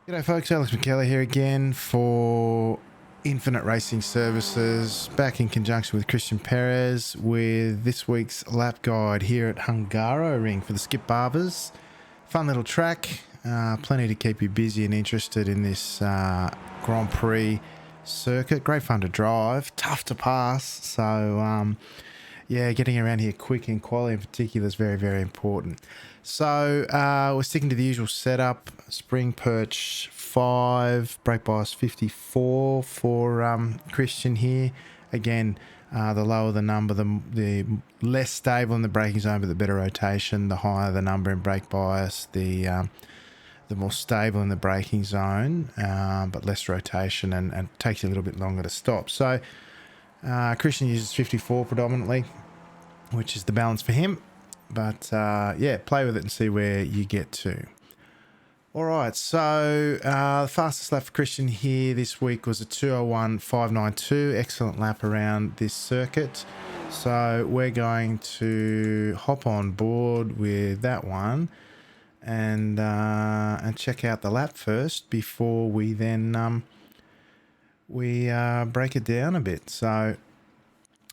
G'day folks, Alex McKellar here again for Infinite Racing Services, back in conjunction with Christian Perez with this week's lap guide here at Hungaroring for the Skip Barbers. Fun little track, plenty to keep you busy and interested in this Grand Prix circuit. Great fun to drive, tough to pass, so yeah, getting around here quick and quality in particular is very, very important. So we're sticking to the usual setup. Spring perch 5, brake bias 54 for Christian here. Again, the lower the number, the less stable in the braking zone, but the better rotation. The higher the number in brake bias, the more stable in the braking zone, but less rotation and takes you a little bit longer to stop. So Christian uses 54 predominantly, which is the balance for him. But yeah, play with it and see where you get to. All right, so the fastest lap for Christian here this week was a 2:01.592. Excellent lap around this circuit. So we're going to hop on board with that one and check out the lap first before we then break it down a bit. So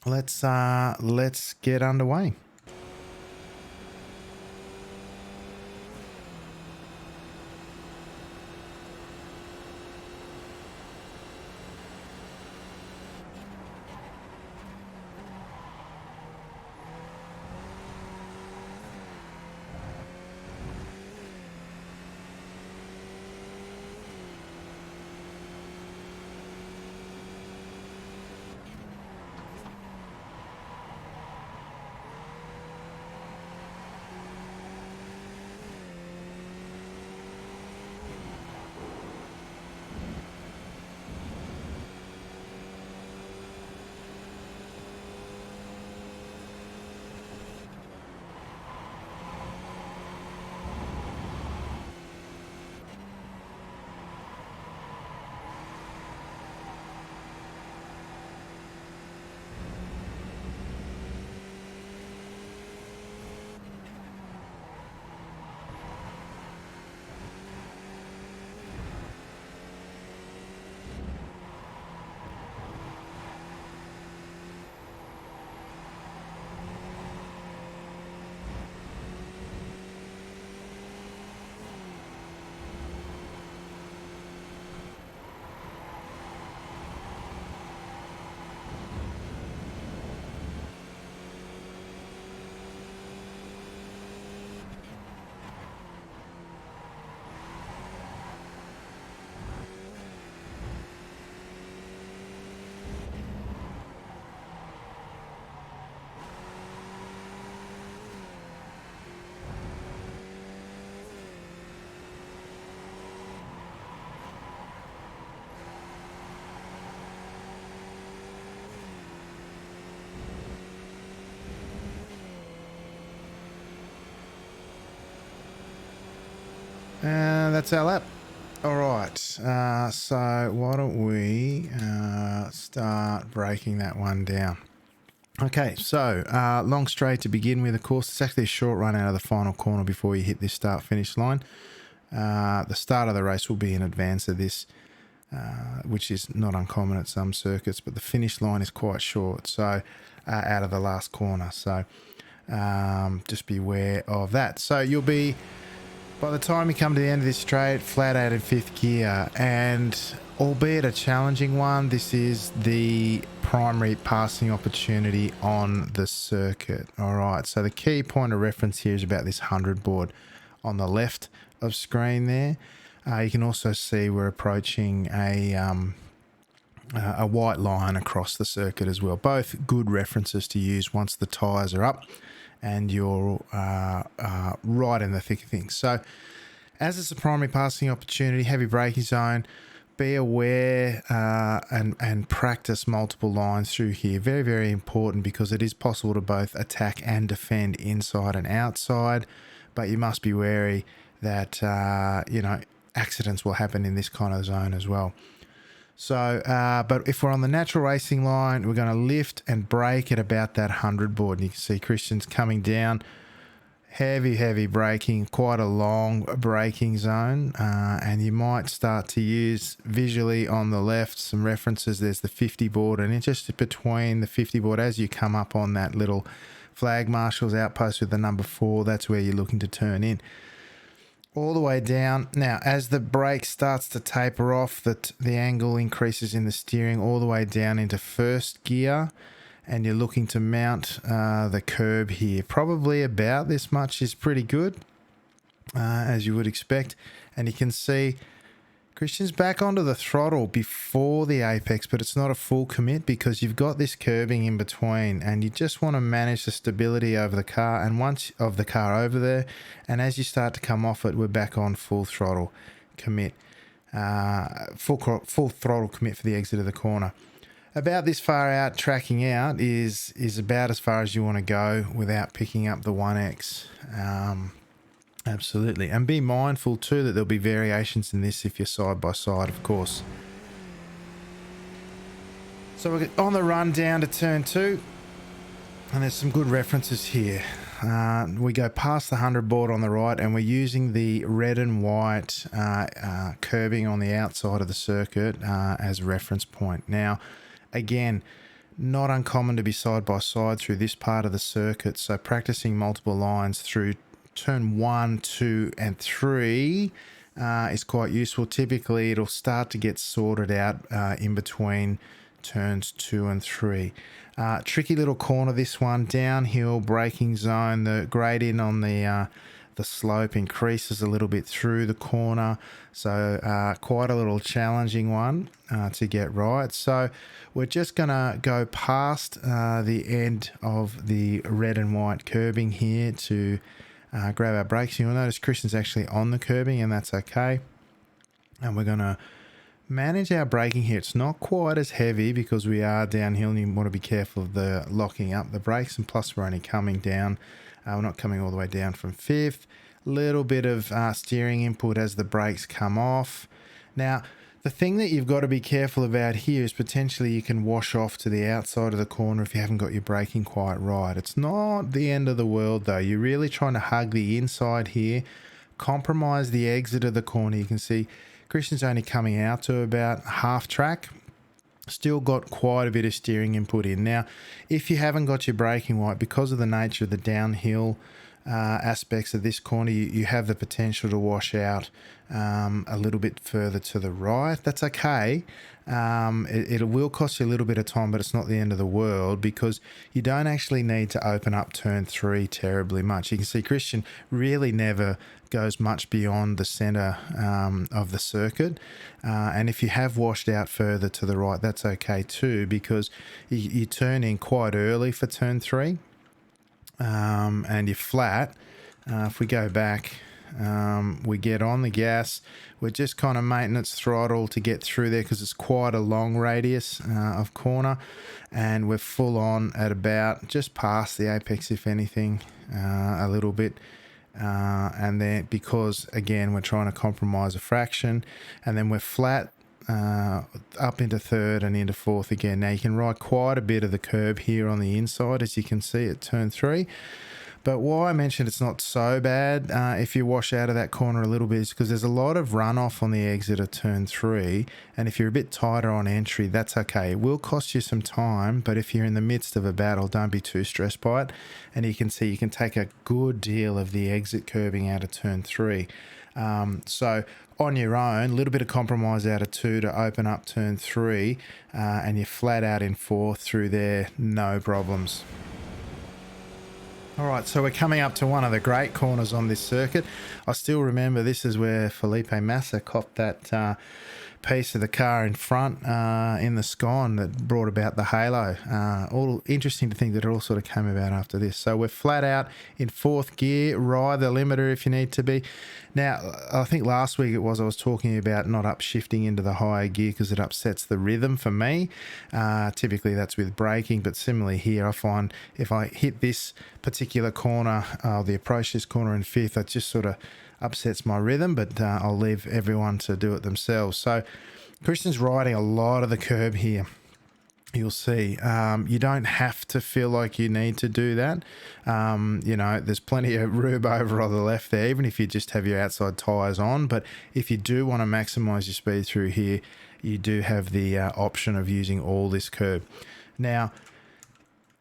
let's get underway. And that's our lap. All right, so why don't we start breaking that one down. Okay, so long straight to begin with, of course. It's actually a short run out of the final corner before you hit this start-finish line. The start of the race will be in advance of this, which is not uncommon at some circuits, but the finish line is quite short, so out of the last corner. So just be aware of that. So you'll be, by the time you come to the end of this straight, flat out in fifth gear, and albeit a challenging one, this is the primary passing opportunity on the circuit. All right, so the key point of reference here is about this 100 board on the left of screen there. You can also see we're approaching a white line across the circuit as well. Both good references to use once the tyres are up and you're right in the thick of things. So as it's a primary passing opportunity, heavy braking zone, be aware and practice multiple lines through here. Very, very important, because it is possible to both attack and defend inside and outside, but you must be wary that, accidents will happen in this kind of zone as well. So, but if we're on the natural racing line, we're going to lift and brake at about that 100 board. And you can see Christian's coming down. heavy braking, quite a long braking zone, and you might start to use visually on the left some references. There's the 50 board, and just between the 50 board, as you come up on that little flag marshal's outpost with the number 4, that's where you're looking to turn in. All the way down. Now, as the brake starts to taper off, the angle increases in the steering all the way down into first gear, and you're looking to mount the curb here. Probably about this much is pretty good, as you would expect. And you can see Christian's back onto the throttle before the apex, but it's not a full commit because you've got this curbing in between, and you just want to manage the stability over the car, and once of the car over there, and as you start to come off it, we're back on full throttle commit, full throttle commit for the exit of the corner. About this far out, tracking out is about as far as you want to go without picking up the 1X. Absolutely. And be mindful too that there'll be variations in this if you're side by side, of course. So we're on the run down to turn 2, and there's some good references here. We go past the 100 board on the right, and we're using the red and white curbing on the outside of the circuit as a reference point. Now, again, not uncommon to be side by side through this part of the circuit, so practicing multiple lines through turn 1, 2 and 3 is quite useful. Typically it'll start to get sorted out in between turns 2 and 3. Tricky little corner, this one, downhill braking zone. The gradient on the slope increases a little bit through the corner, so quite a little challenging one to get right. So we're just gonna go past the end of the red and white curbing here to grab our brakes. You'll notice Christian's actually on the curbing, and that's okay. And we're going to manage our braking here. It's not quite as heavy because we are downhill, and you want to be careful of the locking up the brakes, and plus we're only coming down. We're not coming all the way down from 5th. Little bit of steering input as the brakes come off. Now, the thing that you've got to be careful about here is potentially you can wash off to the outside of the corner if you haven't got your braking quite right. It's not the end of the world though. You're really trying to hug the inside here, compromise the exit of the corner. You can see Christian's only coming out to about half track. Still got quite a bit of steering input in. Now, if you haven't got your braking right, because of the nature of the downhill aspects of this corner, you have the potential to wash out a little bit further to the right. That's okay. It will cost you a little bit of time, but it's not the end of the world because you don't actually need to open up turn 3 terribly much. You can see Christian really never goes much beyond the center of the circuit, and if you have washed out further to the right, that's okay too, because you turn in quite early for turn 3. And you're flat. If we go back, we get on the gas. We're just kind of maintenance throttle to get through there because it's quite a long radius of corner, and we're full on at about just past the apex, if anything, a little bit. And then because again we're trying to compromise a fraction, and then we're flat up into 3rd and into 4th again. Now you can ride quite a bit of the curb here on the inside, as you can see at turn 3. But why I mentioned it's not so bad if you wash out of that corner a little bit is because there's a lot of runoff on the exit of turn 3, and if you're a bit tighter on entry, that's okay. It will cost you some time, but if you're in the midst of a battle, don't be too stressed by it. And you can see you can take a good deal of the exit curbing out of turn 3. So on your own, a little bit of compromise out of 2 to open up turn 3, and you're flat out in 4th through there, no problems. All right, so we're coming up to one of the great corners on this circuit. I still remember this is where Felipe Massa copped that piece of the car in front in the Scon that brought about the halo. All interesting to think that it all sort of came about after this. So we're flat out in 4th gear, ride the limiter if you need to be. Now, I think last week I was talking about not upshifting into the higher gear because it upsets the rhythm for me. Typically that's with braking, but similarly here I find if I hit this particular corner, the approach this corner in 5th, that just sort of upsets my rhythm, but I'll leave everyone to do it themselves. So Christian's riding a lot of the curb here. you'll see you don't have to feel like you need to do that. You know, there's plenty of rube over on the left there, even if you just have your outside tyres on. But if you do want to maximise your speed through here, you do have the option of using all this curb. Now,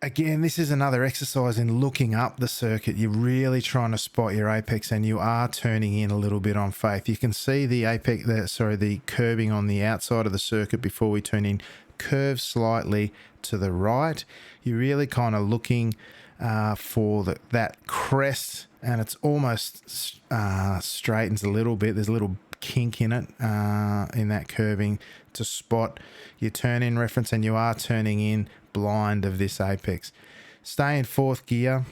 again, this is another exercise in looking up the circuit. You're really trying to spot your apex, and you are turning in a little bit on faith. You can see the apex, the curbing on the outside of the circuit before we turn in curve slightly to the right. You're really kind of looking for that crest, and it's almost straightens a little bit. There's a little kink in it in that curving to spot your turn in reference, and you are turning in blind of this apex. Stay in fourth gear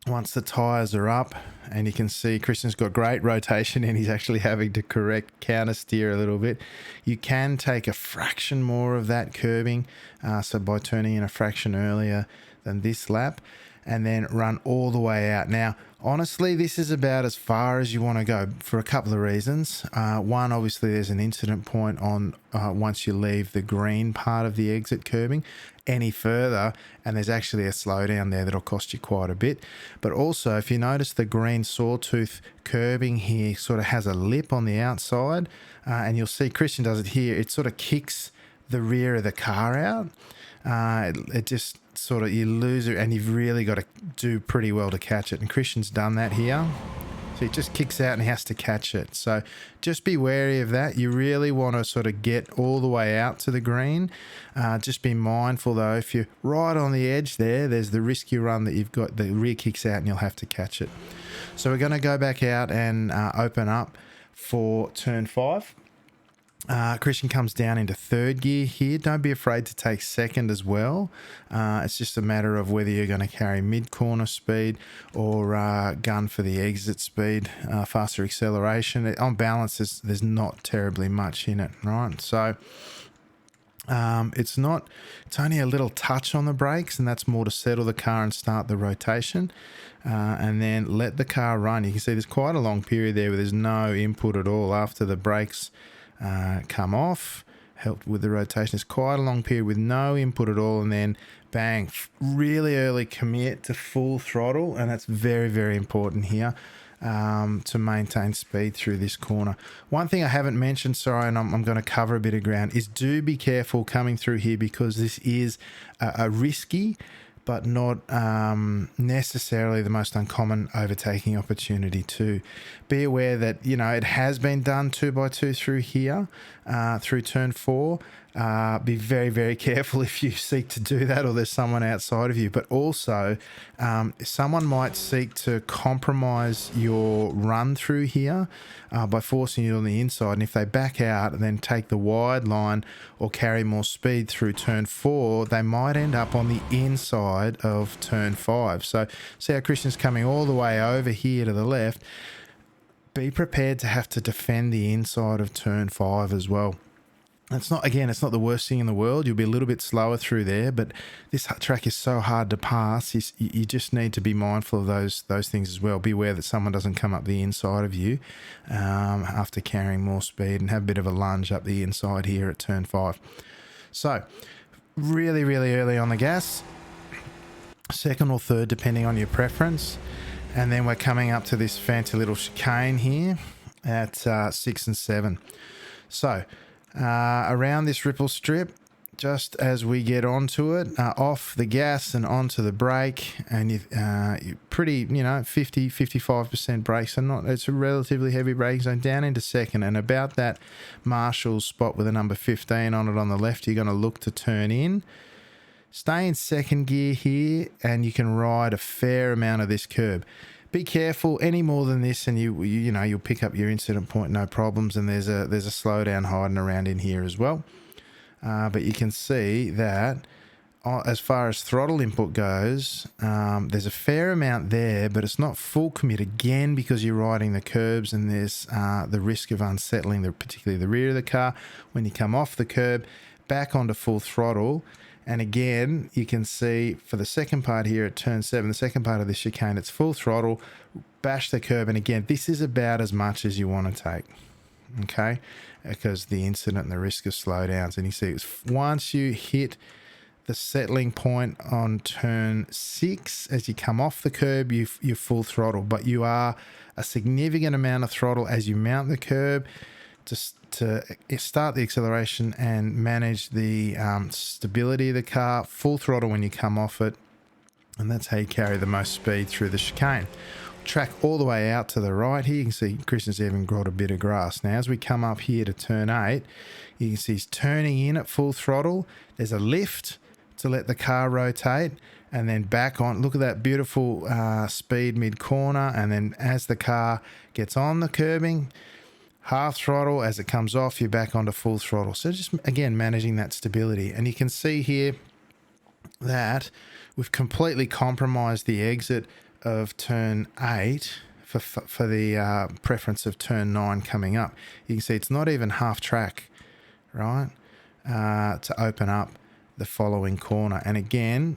once the tires are up, and you can see Christian's got great rotation and he's actually having to correct counter steer a little bit. You can take a fraction more of that curbing, so by turning in a fraction earlier than this lap, and then run all the way out. Now, honestly, this is about as far as you want to go for a couple of reasons. One, obviously, there's an incident point on once you leave the green part of the exit curbing any further, and there's actually a slowdown there that'll cost you quite a bit. But also, if you notice the green sawtooth curbing here sort of has a lip on the outside, and you'll see Christian does it here. It sort of kicks the rear of the car out. It just sort of, you lose it, and you've really got to do pretty well to catch it. And Christian's done that here. So he just kicks out and he has to catch it. So just be wary of that. You really want to sort of get all the way out to the green. Just be mindful though, if you're right on the edge there's the risk you run that you've got the rear kicks out and you'll have to catch it. So we're going to go back out and open up for turn 5. Christian comes down into third gear here. Don't be afraid to take second as well. It's just a matter of whether you're going to carry mid-corner speed or gun for the exit speed, faster acceleration. On balance, there's not terribly much in it, right? So it's only a little touch on the brakes, and that's more to settle the car and start the rotation. And then let the car run. You can see there's quite a long period there where there's no input at all after the brakes come off, helped with the rotation. It's quite a long period with no input at all, and then bang, really early commit to full throttle, and that's very, very important here to maintain speed through this corner. One thing I haven't mentioned, sorry, and I'm going to cover a bit of ground, is do be careful coming through here, because this is a risky but not necessarily the most uncommon overtaking opportunity too. Be aware that, you know, it has been done 2x2 through here, through turn 4. Be very, very careful if you seek to do that or there's someone outside of you. But also, someone might seek to compromise your run through here by forcing you on the inside. And if they back out and then take the wide line or carry more speed through turn 4, they might end up on the inside of turn 5. So see how Christian's coming all the way over here to the left. Be prepared to have to defend the inside of turn 5 as well. It's not the worst thing in the world. You'll be a little bit slower through there, but this track is so hard to pass. You just need to be mindful of those things as well. Be aware that someone doesn't come up the inside of you after carrying more speed, and have a bit of a lunge up the inside here at turn 5. So really, really early on the gas, second or third, depending on your preference. And then we're coming up to this fancy little chicane here at 6 and 7. So around this ripple strip, just as we get onto it, off the gas and onto the brake, and you're pretty, 50-55% brake, so it's a relatively heavy braking zone, down into second, and about that Marshall spot with a number 15 on it on the left, you're going to look to turn in. Stay in second gear here, and you can ride a fair amount of this curb. Be careful, any more than this and you'll pick up your incident point, no problems, and there's a slowdown hiding around in here as well. But you can see that as far as throttle input goes, there's a fair amount there, but it's not full commit, again, because you're riding the curbs, and there's the risk of unsettling particularly the rear of the car when you come off the curb back onto full throttle. And again, you can see for the second part here at turn 7, the second part of this chicane, it's full throttle, bash the curb. And again, this is about as much as you want to take, okay? Because the incident and the risk of slowdowns. And you see, once you hit the settling point on turn 6. As you come off the curb, you're full throttle, but you are a significant amount of throttle as you mount the curb to start the acceleration and manage the stability of the car. Full throttle when you come off it, and that's how you carry the most speed through the chicane. Track all the way out to the right here. You can see Christian's even got a bit of grass. Now as we come up here to turn 8, you can see he's turning in at full throttle. There's a lift to let the car rotate, and then back on. Look at that beautiful speed mid-corner, and then as the car gets on the curbing, half throttle. As it comes off, you're back onto full throttle. So just, again, managing that stability. And you can see here that we've completely compromised the exit of turn 8 for the preference of turn 9 coming up. You can see it's not even half track, right, to open up the following corner. And again,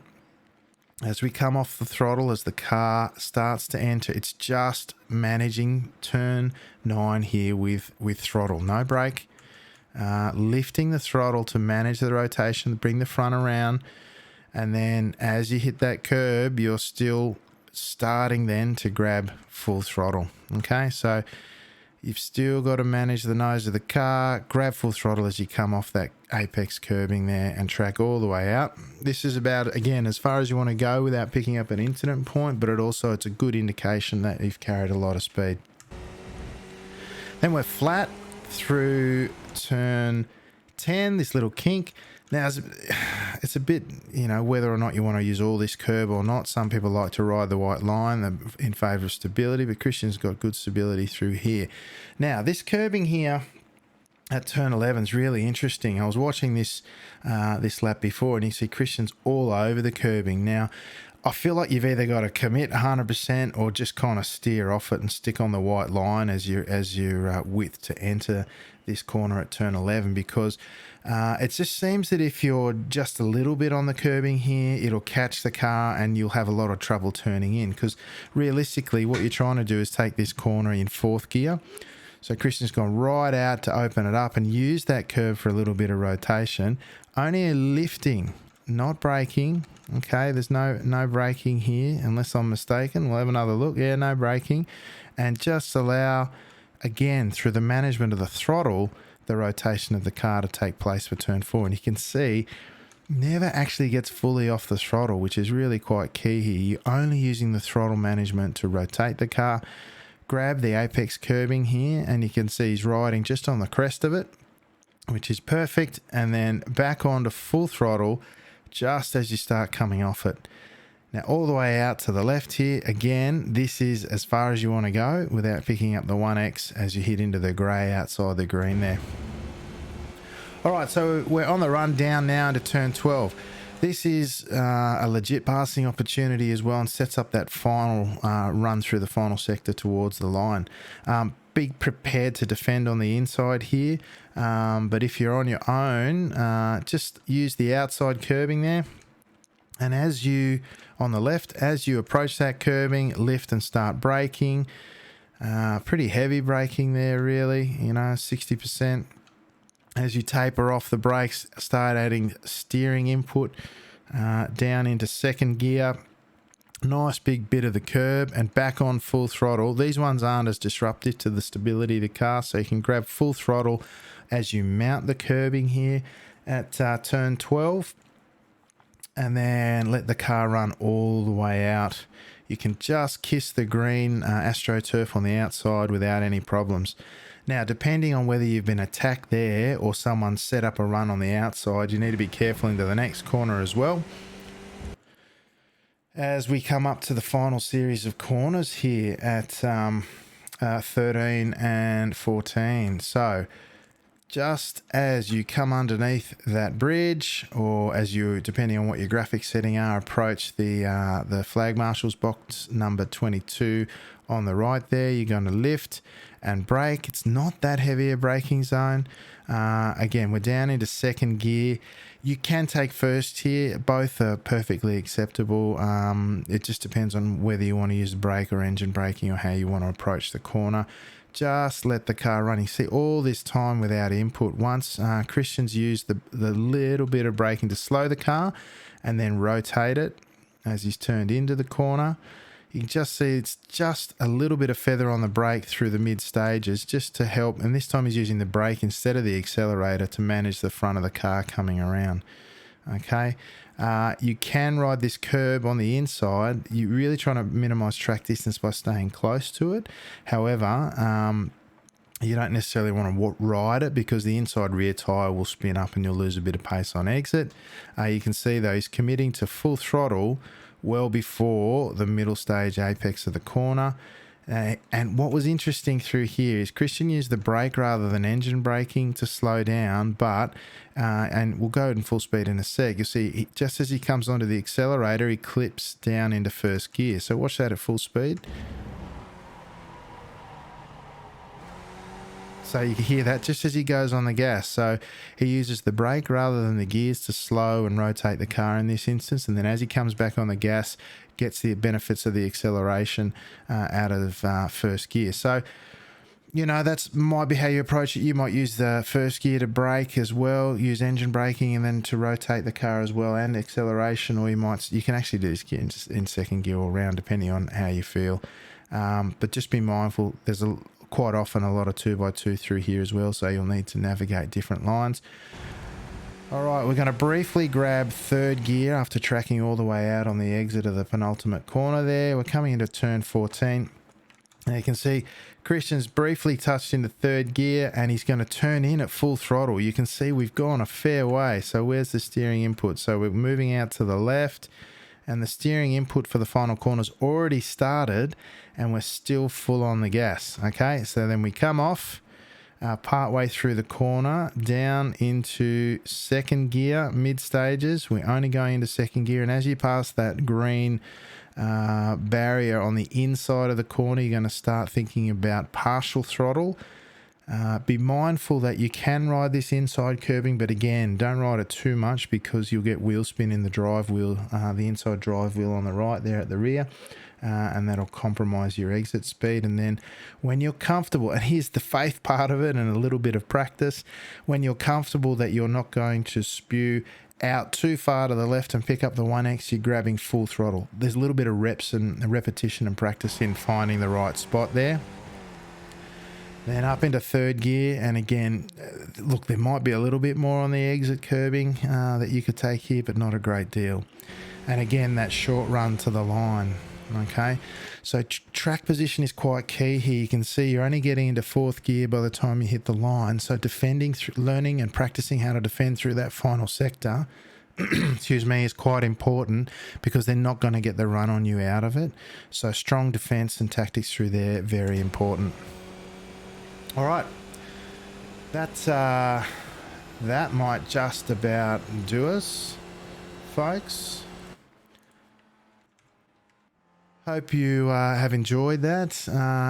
as we come off the throttle, as the car starts to enter, it's just managing turn 9 here with throttle. No brake. Lifting the throttle to manage the rotation, bring the front around. And then as you hit that curb, you're still starting then to grab full throttle. Okay, so you've still got to manage the nose of the car, grab full throttle as you come off that apex curbing there, and track all the way out. This is about, again, as far as you want to go without picking up an incident point, but it's a good indication that you've carried a lot of speed. Then we're flat through turn 10, this little kink. Now, it's a bit, whether or not you want to use all this curb or not. Some people like to ride the white line in favour of stability, but Christian's got good stability through here. Now, this curbing here at turn 11 is really interesting. I was watching this lap before, and you see Christian's all over the curbing. Now, I feel like you've either got to commit 100% or just kind of steer off it and stick on the white line as your width to enter this corner at turn 11, because it just seems that if you're just a little bit on the curbing here, it'll catch the car and you'll have a lot of trouble turning in, because realistically what you're trying to do is take this corner in 4th gear. So Christian's gone right out to open it up and use that curve for a little bit of rotation, only lifting, not braking. Okay, there's no braking here unless I'm mistaken. We'll have another look. Yeah, no braking, and just allow, again, through the management of the throttle, the rotation of the car to take place for turn 4. And you can see never actually gets fully off the throttle, which is really quite key here. You're only using the throttle management to rotate the car. Grab the apex curbing here, and you can see he's riding just on the crest of it, which is perfect. And then back onto full throttle just as you start coming off it. Now all the way out to the left here, again, this is as far as you want to go without picking up the 1X as you hit into the grey outside the green there. All right, so we're on the run down now into turn 12. This is a legit passing opportunity as well, and sets up that final run through the final sector towards the line. Be prepared to defend on the inside here, but if you're on your own, just use the outside curbing there. And as you, on the left, as you approach that curbing, lift and start braking. Pretty heavy braking there, really, 60%. As you taper off the brakes, start adding steering input down into 2nd gear. Nice big bit of the curb and back on full throttle. These ones aren't as disruptive to the stability of the car, so you can grab full throttle as you mount the curbing here at turn 12. And then let the car run all the way out. You can just kiss the green AstroTurf on the outside without any problems. Now, depending on whether you've been attacked there or someone set up a run on the outside, you need to be careful into the next corner as well. As we come up to the final series of corners here at 13 and 14. So just as you come underneath that bridge, or as you, depending on what your graphics setting are, approach the flag marshal's box number 22 on the right there, you're going to lift and brake. It's not that heavy a braking zone. Again, we're down into 2nd gear. You can take 1st here. Both are perfectly acceptable. It just depends on whether you want to use brake or engine braking, or how you want to approach the corner. just let the car run. You see all this time without input. Once Christian's used the little bit of braking to slow the car and then rotate it as he's turned into the corner. You can just see it's just a little bit of feather on the brake through the mid stages just to help. And this time he's using the brake instead of the accelerator to manage the front of the car coming around. Okay. You can ride this curb on the inside. You're really trying to minimize track distance by staying close to it. However, you don't necessarily want to ride it because the inside rear tyre will spin up and you'll lose a bit of pace on exit. You can see though he's committing to full throttle well before the middle stage apex of the corner. And what was interesting through here is Christian used the brake rather than engine braking to slow down, but and we'll go in full speed in a sec. You'll see just as he comes onto the accelerator, he clips down into first gear. So watch that at full speed. So you can hear that just as he goes on the gas. So he uses the brake rather than the gears to slow and rotate the car in this instance. And then as he comes back on the gas, gets the benefits of the acceleration out of first gear. So, you know, that's might be how you approach it. You might use the first gear to brake as well, use engine braking and then to rotate the car as well and acceleration, or you can actually do this in second gear all round depending on how you feel. But just be mindful, there's quite often a lot of 2x2 through here as well, so you'll need to navigate different lines. All right, we're going to briefly grab third gear after tracking all the way out on the exit of the penultimate corner there. We're coming into turn 14. And you can see Christian's briefly touched into third gear and he's going to turn in at full throttle. You can see we've gone a fair way. So where's the steering input? So we're moving out to the left and the steering input for the final corner's already started and we're still full on the gas. Okay, so then we come off part way through the corner down into second gear mid stages. We're only going into second gear, and as you pass that green barrier on the inside of the corner, you're going to start thinking about partial throttle. Be mindful that you can ride this inside curbing, but again, don't ride it too much because you'll get wheel spin in the drive wheel, the inside drive wheel on the right there at the rear. And that'll compromise your exit speed. And then when you're comfortable, and here's the faith part of it and a little bit of practice, when you're comfortable that you're not going to spew out too far to the left and pick up the 1X, you're grabbing full throttle. There's a little bit of reps and repetition and practice in finding the right spot there. Then up into third gear, and again, look, there might be a little bit more on the exit curbing that you could take here, but not a great deal. And again, that short run to the line. Okay, so track position is quite key here. You can see you're only getting into fourth gear by the time you hit the line. So defending, learning and practicing how to defend through that final sector, excuse me, is quite important because they're not going to get the run on you out of it. So strong defense and tactics through there, very important. All right, that might just about do us, folks. Hope you have enjoyed that.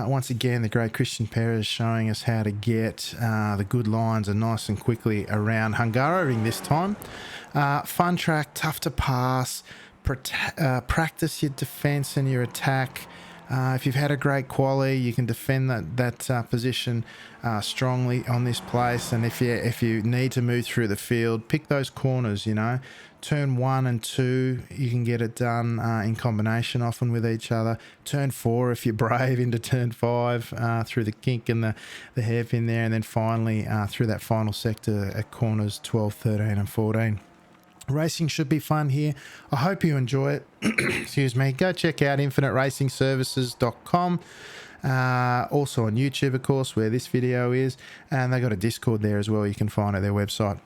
Once again, the great Christian Perez showing us how to get the good lines and nice and quickly around Hungaroring this time. Fun track, tough to pass. Practice your defense and your attack. If you've had a great quali, you can defend that position strongly on this place. And if you need to move through the field, pick those corners, you know. Turn 1 and 2, you can get it done in combination often with each other. Turn 4, if you're brave, into turn 5 through the kink and the hairpin there. And then finally through that final sector at corners 12, 13 and 14. Racing should be fun here. I hope you enjoy it. Excuse me. Go check out infiniteracingservices.com. Also on YouTube, of course, where this video is. And they got a Discord there as well. You can find at their website.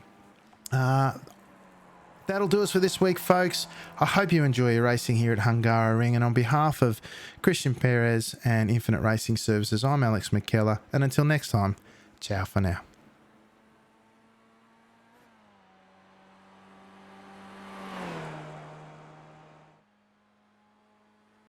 That'll do us for this week, folks. I hope you enjoy your racing here at Hungaroring. And on behalf of Christian Perez and Infinite Racing Services, I'm Alex McKellar. And until next time, ciao for now.